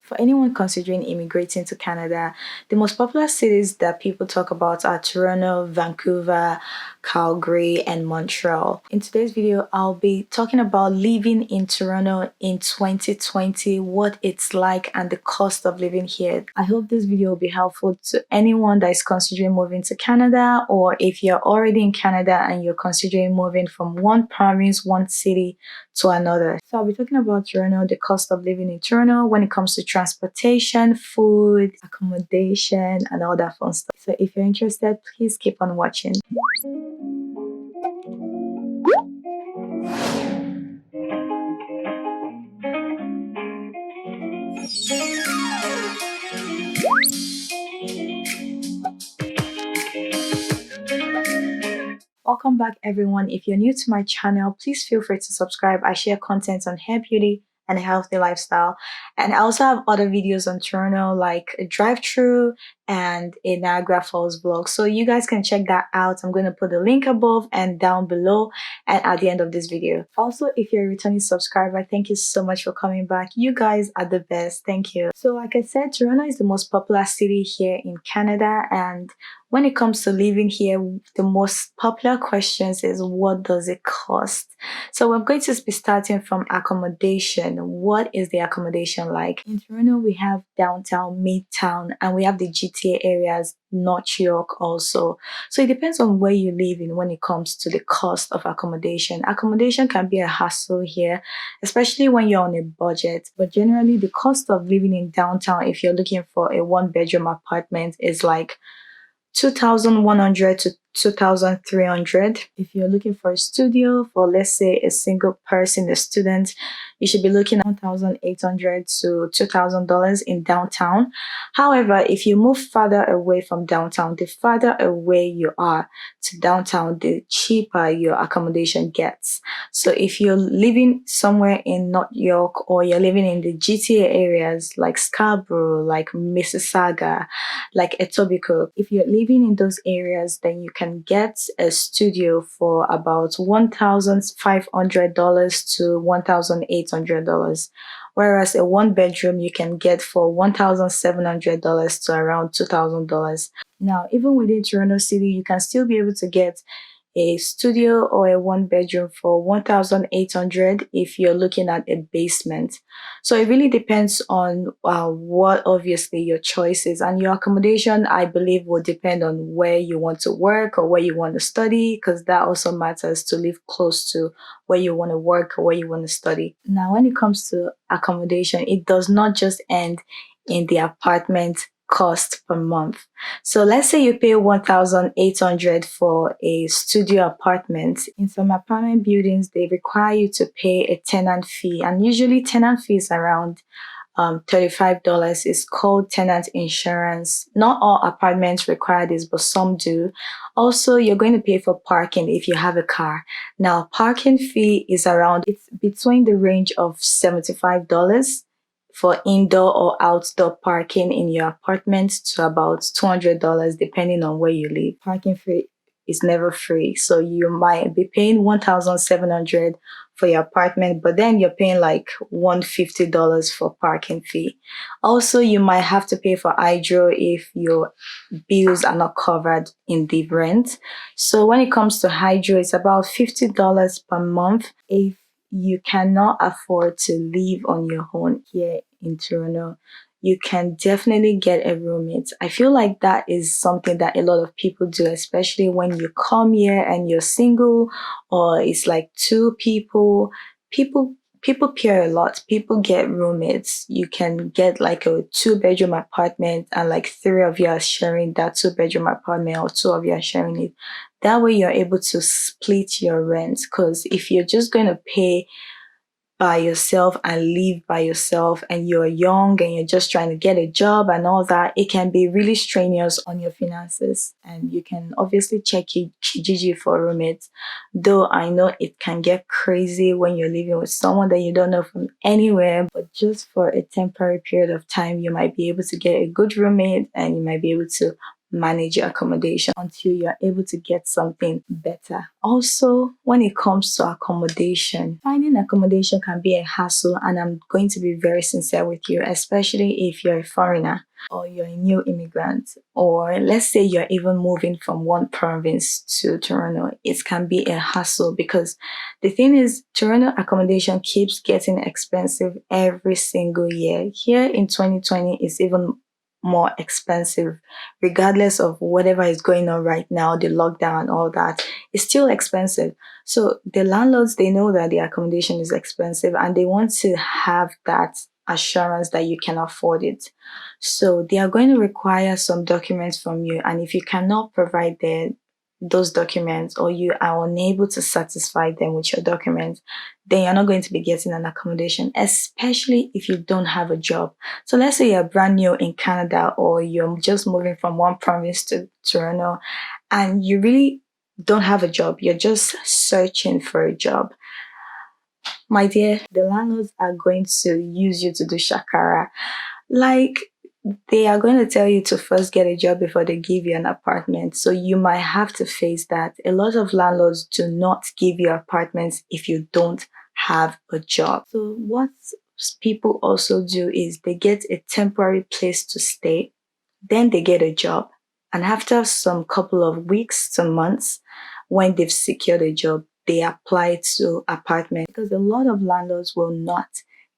For anyone considering immigrating to Canada, the most popular cities that people talk about are Toronto, Vancouver, Calgary, and Montreal. In today's video, I'll be talking about living in Toronto in 2020, what it's like, and the cost of living here. I hope this video will be helpful to anyone that is considering moving to Canada, or if you're already in Canada and you're considering moving from one province, one city to another. So I'll be talking about Toronto, the cost of living in Toronto when it comes to transportation, food, accommodation, and all that fun stuff. So if you're interested, please keep on watching. Welcome back, everyone. If you're new to my channel, please feel free to subscribe. I share content on hair beauty and a healthy lifestyle, and I also have other videos on Toronto, like a drive-through and a Niagara Falls vlog, so you guys can check that out. I'm going to put the link above and down below and at the end of this video. Also, if you're a returning subscriber, thank you so much for coming back. You guys are the best. Thank you. So like I said, Toronto is the most popular city here in Canada, and when it comes to living here, the most popular questions is, what does it cost? So I'm going to be starting from accommodation. What is the accommodation like? In Toronto, we have downtown, midtown, and we have the GTA areas, North York also. So it depends on where you live in when it comes to the cost of accommodation. Accommodation can be a hassle here, especially when you're on a budget. But generally, the cost of living in downtown, if you're looking for a one-bedroom apartment, is like 2,100 to 2,300. If you're looking for a studio for, let's say, a single person, a student, you should be looking at $1,800 to $2,000 in downtown. However, if you move farther away from downtown, the farther away you are to downtown, the cheaper your accommodation gets. So if you're living somewhere in North York, or you're living in the GTA areas like Scarborough, like Mississauga, like Etobicoke, if you're living in those areas, then you can get a studio for about $1,500 to $1,800, whereas a one bedroom you can get for $1,700 to around $2,000. Now, even within Toronto City, you can still be able to get a studio or a one bedroom for $1,800 if you're looking at a basement. So it really depends on what obviously your choice is, and your accommodation, I believe, will depend on where you want to work or where you want to study, because that also matters, to live close to where you want to work or where you want to study. Now, when it comes to accommodation, it does not just end in the apartment cost per month. So let's say you pay $1,800 for a studio apartment. In some apartment buildings, they require you to pay a tenant fee, and usually tenant fee is around $35. It's called tenant insurance. Not all apartments require this, but some do. Also, you're going to pay for parking if you have a car. Now, parking fee is around, it's between the range of $75 for indoor or outdoor parking in your apartment to about $200 depending on where you live. Parking fee is never free, so you might be paying $1,700 for your apartment, but then you're paying like $150 for parking fee. Also, you might have to pay for hydro if your bills are not covered in the rent. So when it comes to hydro, it's about $50 per month if you cannot afford to live on your own here in Toronto. You can definitely get a roommate. I feel like that is something that a lot of people do, especially when you come here and you're single, or it's like two people. People peer a lot. People get roommates. You can get like a two-bedroom apartment, and like three of you are sharing that two-bedroom apartment, or two of you are sharing it. That way you're able to split your rent, because if you're just going to pay by yourself and live by yourself, and you're young and you're just trying to get a job and all that, it can be really strenuous on your finances. And you can obviously check Kijiji for roommates, though I know it can get crazy when you're living with someone that you don't know from anywhere. But just for a temporary period of time, you might be able to get a good roommate, and you might be able to manage your accommodation until you're able to get something better. Also, when it comes to accommodation, finding accommodation can be a hassle, and I'm going to be very sincere with you, especially if you're a foreigner or you're a new immigrant, or let's say you're even moving from one province to Toronto. It can be a hassle because the thing is, Toronto accommodation keeps getting expensive every single year. Here in 2020, it's even more expensive, regardless of whatever is going on right now, the lockdown and all that. It's still expensive. So the landlords, they know that the accommodation is expensive and they want to have that assurance that you can afford it. So they are going to require some documents from you, and if you cannot provide those documents, or you are unable to satisfy them with your documents, then you're not going to be getting an accommodation, especially if you don't have a job. So let's say you're brand new in Canada, or you're just moving from one province to Toronto and you really don't have a job, you're just searching for a job. My dear, the landlords are going to use you to do shakara. Like, they are going to tell you to first get a job before they give you an apartment. So you might have to face that. A lot of landlords do not give you apartments if you don't have a job. So what people also do is they get a temporary place to stay, then they get a job. And after some couple of weeks to months, when they've secured a job, they apply to apartment, because a lot of landlords will not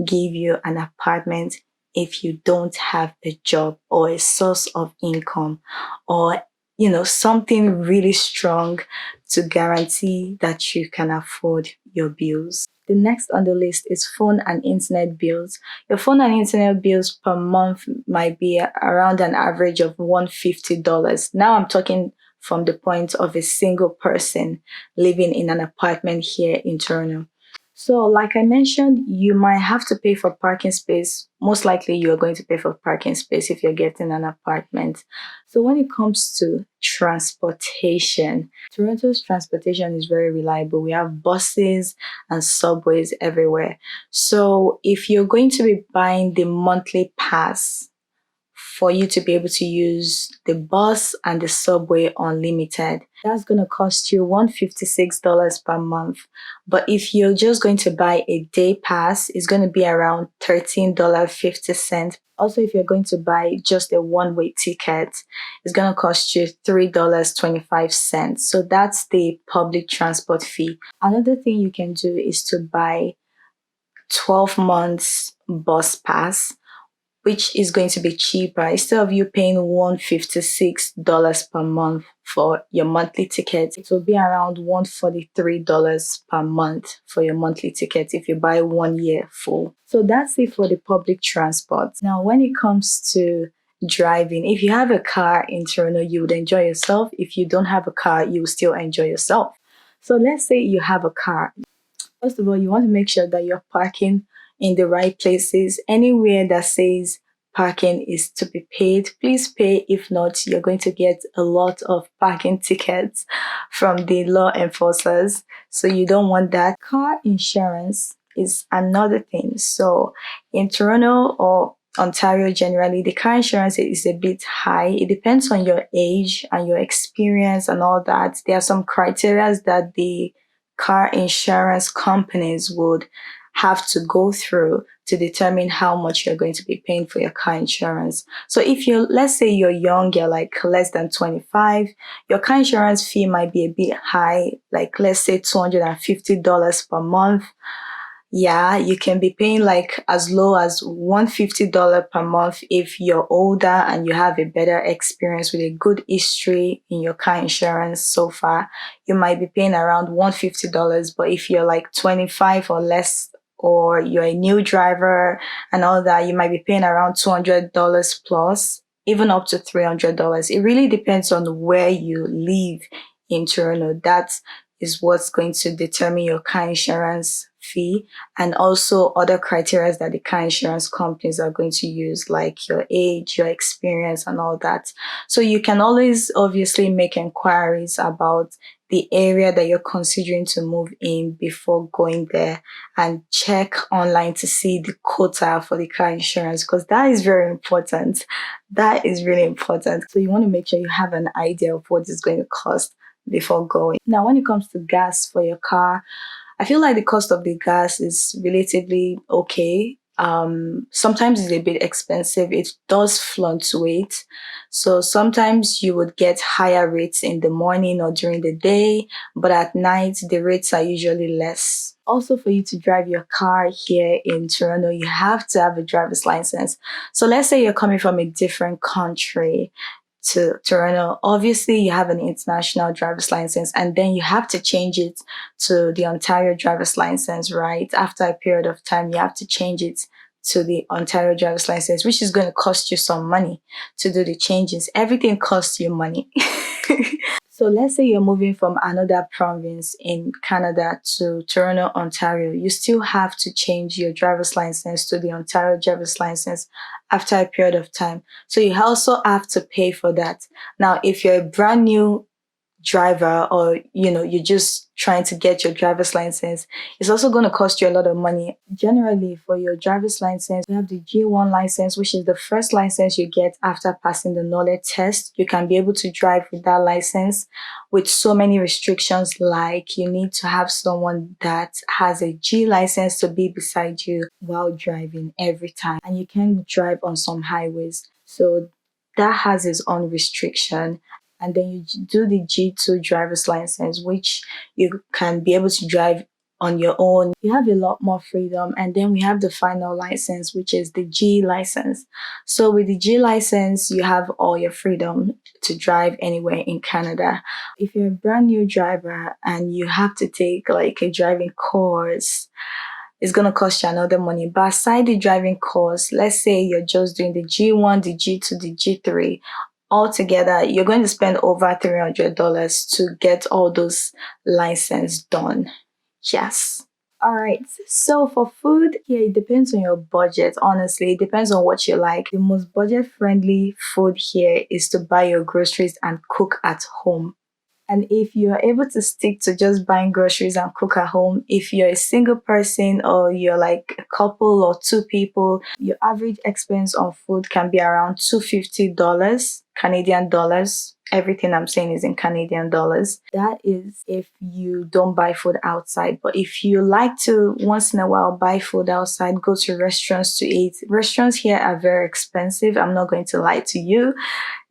give you an apartment if you don't have a job or a source of income, or something really strong to guarantee that you can afford your bills. The next on the list is phone and internet bills. Your phone and internet bills per month might be around an average of $150. Now I'm talking from the point of a single person living in an apartment here in Toronto. So, like I mentioned, you might have to pay for parking space. Most likely, you're going to pay for parking space if you're getting an apartment. So, when it comes to transportation, Toronto's transportation is very reliable. We have buses and subways everywhere. So, if you're going to be buying the monthly pass for you to be able to use the bus and the subway unlimited, that's going to cost you $156 per month. But if you're just going to buy a day pass, it's going to be around $13.50. Also, if you're going to buy just a one-way ticket, it's going to cost you $3.25. So that's the public transport fee. Another thing you can do is to buy 12 months bus pass, which is going to be cheaper. Instead of you paying $156 per month for your monthly ticket, it will be around $143 per month for your monthly ticket if you buy 1 year full. So that's it for the public transport. Now, when it comes to driving, if you have a car in Toronto, you would enjoy yourself. If you don't have a car, you will still enjoy yourself. So let's say you have a car. First of all, you want to make sure that you're parking in the right places. Anywhere that says parking is to be paid, please pay. If not, you're going to get a lot of parking tickets from the law enforcers. So you don't want that. Car insurance is another thing. So in Toronto or Ontario generally, the car insurance is a bit high. It depends on your age and your experience and all that. There are some criteria that the car insurance companies would have to go through to determine how much you're going to be paying for your car insurance. So if let's say you're young, you're like less than 25, your car insurance fee might be a bit high, like let's say $250 per month. Yeah, you can be paying like as low as $150 per month if you're older and you have a better experience with a good history in your car insurance so far. You might be paying around $150, but if you're like 25 or less, or you're a new driver and all that, you might be paying around $200 plus, even up to $300. It really depends on where you live in Toronto. That is what's going to determine your car insurance fee, and also other criteria that the car insurance companies are going to use, like your age, your experience, and all that. So you can always obviously make inquiries about the area that you're considering to move in before going there, and check online to see the quota for the car insurance, because that is very important. That is really important. So you want to make sure you have an idea of what it's going to cost before going. Now, when it comes to gas for your car, I feel like the cost of the gas is relatively okay. Sometimes it's a bit expensive. It does fluctuate. So sometimes you would get higher rates in the morning or during the day, but at night the rates are usually less. Also, for you to drive your car here in Toronto, you have to have a driver's license. So let's say you're coming from a different country to Toronto. Obviously, you have an international driver's license, and then you have to change it to the Ontario driver's license, right? After a period of time, you have to change it to the Ontario driver's license, which is going to cost you some money to do the changes. Everything costs you money. So let's say you're moving from another province in Canada to Toronto, Ontario. You still have to change your driver's license to the Ontario driver's license after a period of time. So you also have to pay for that. Now, if you're a brand new driver, or you're just trying to get your driver's license, it's also going to cost you a lot of money. Generally, for your driver's license, you have the G1 license, which is the first license you get after passing the knowledge test. You can be able to drive with that license, with so many restrictions, like you need to have someone that has a G license to be beside you while driving every time, and you can drive on some highways. So that has its own restriction. And then you do the G2 driver's license, which you can be able to drive on your own. You have a lot more freedom. And then we have the final license, which is the G license. So with the G license, you have all your freedom to drive anywhere in Canada. If you're a brand new driver and you have to take like a driving course, it's going to cost you another money. But aside the driving course, let's say you're just doing the G1, the G2, the G3, altogether, you're going to spend over $300 to get all those license done. Yes. All right. So for food, here it depends on your budget. Honestly, it depends on what you like. The most budget-friendly food here is to buy your groceries and cook at home. And if you're able to stick to just buying groceries and cook at home, if you're a single person or you're like a couple or two people, your average expense on food can be around $250 Canadian dollars. Everything I'm saying is in Canadian dollars. That is if you don't buy food outside. But if you like to once in a while buy food outside, go to restaurants to eat. Restaurants here are very expensive. I'm not going to lie to you.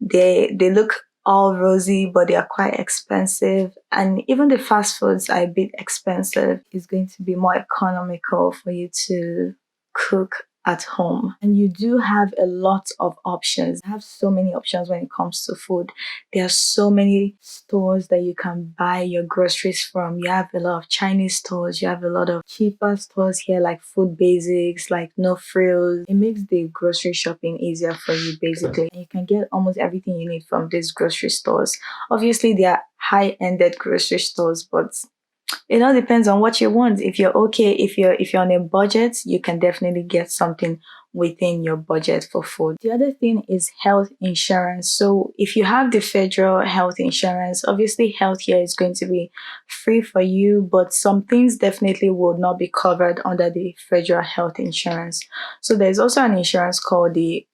They look all rosy, but they are quite expensive. And even the fast foods are a bit expensive. It's going to be more economical for you to cook at home. And you do have a lot of options. You have so many options when it comes to food. There are so many stores that you can buy your groceries from. You have a lot of Chinese stores. You have a lot of cheaper stores here, like Food Basics, like No Frills. It makes the grocery shopping easier for you, basically. And you can get almost everything you need from these grocery stores. Obviously, they are high-ended grocery stores, but it all depends on what you want. If you're okay, if you're on a budget, you can definitely get something within your budget for food. The other thing is health insurance. So if you have the federal health insurance, obviously health here is going to be free for you, but some things definitely will not be covered under the federal health insurance. So there's also an insurance called the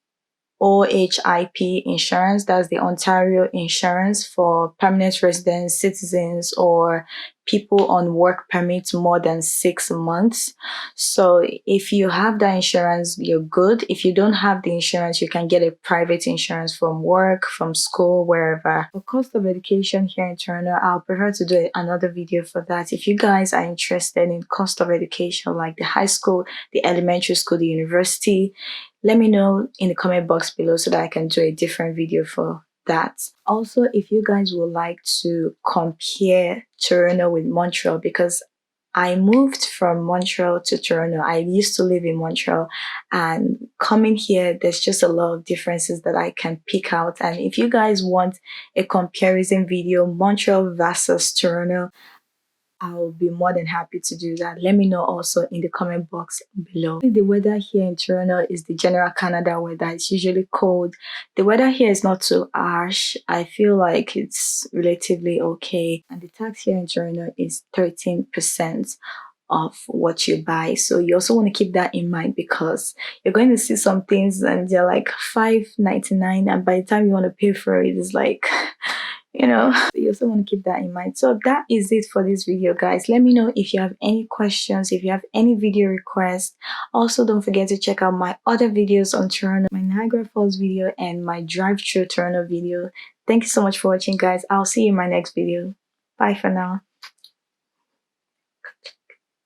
OHIP insurance. That's the Ontario insurance for permanent residents, citizens, or people on work permit more than 6 months. So if you have that insurance, you're good. If you don't have the insurance, you can get a private insurance from work, from school, wherever. For cost of education here in Toronto, I'll prefer to do another video for that. If you guys are interested in cost of education, like the high school, the elementary school, the university, let me know in the comment box below so that I can do a different video for that. Also, if you guys would like to compare Toronto with Montreal, because I moved from Montreal to Toronto. I used to live in Montreal, and coming here, there's just a lot of differences that I can pick out. And if you guys want a comparison video, Montreal versus Toronto, I'll be more than happy to do that. Let me know also in the comment box below. The weather here in Toronto is the general Canada weather. It's usually cold. The weather here is not too harsh. I feel like it's relatively okay. And the tax here in Toronto is 13% of what you buy. So you also want to keep that in mind, because you're going to see some things and they're like $5.99, and by the time you want to pay for it, it's like you also want to keep that in mind. So that is it for this video, guys. Let me know if you have any questions, if you have any video requests. Also, don't forget to check out my other videos on Toronto, my Niagara Falls video and my drive through Toronto video. Thank you so much for watching, guys. I'll see you in my next video. Bye for now.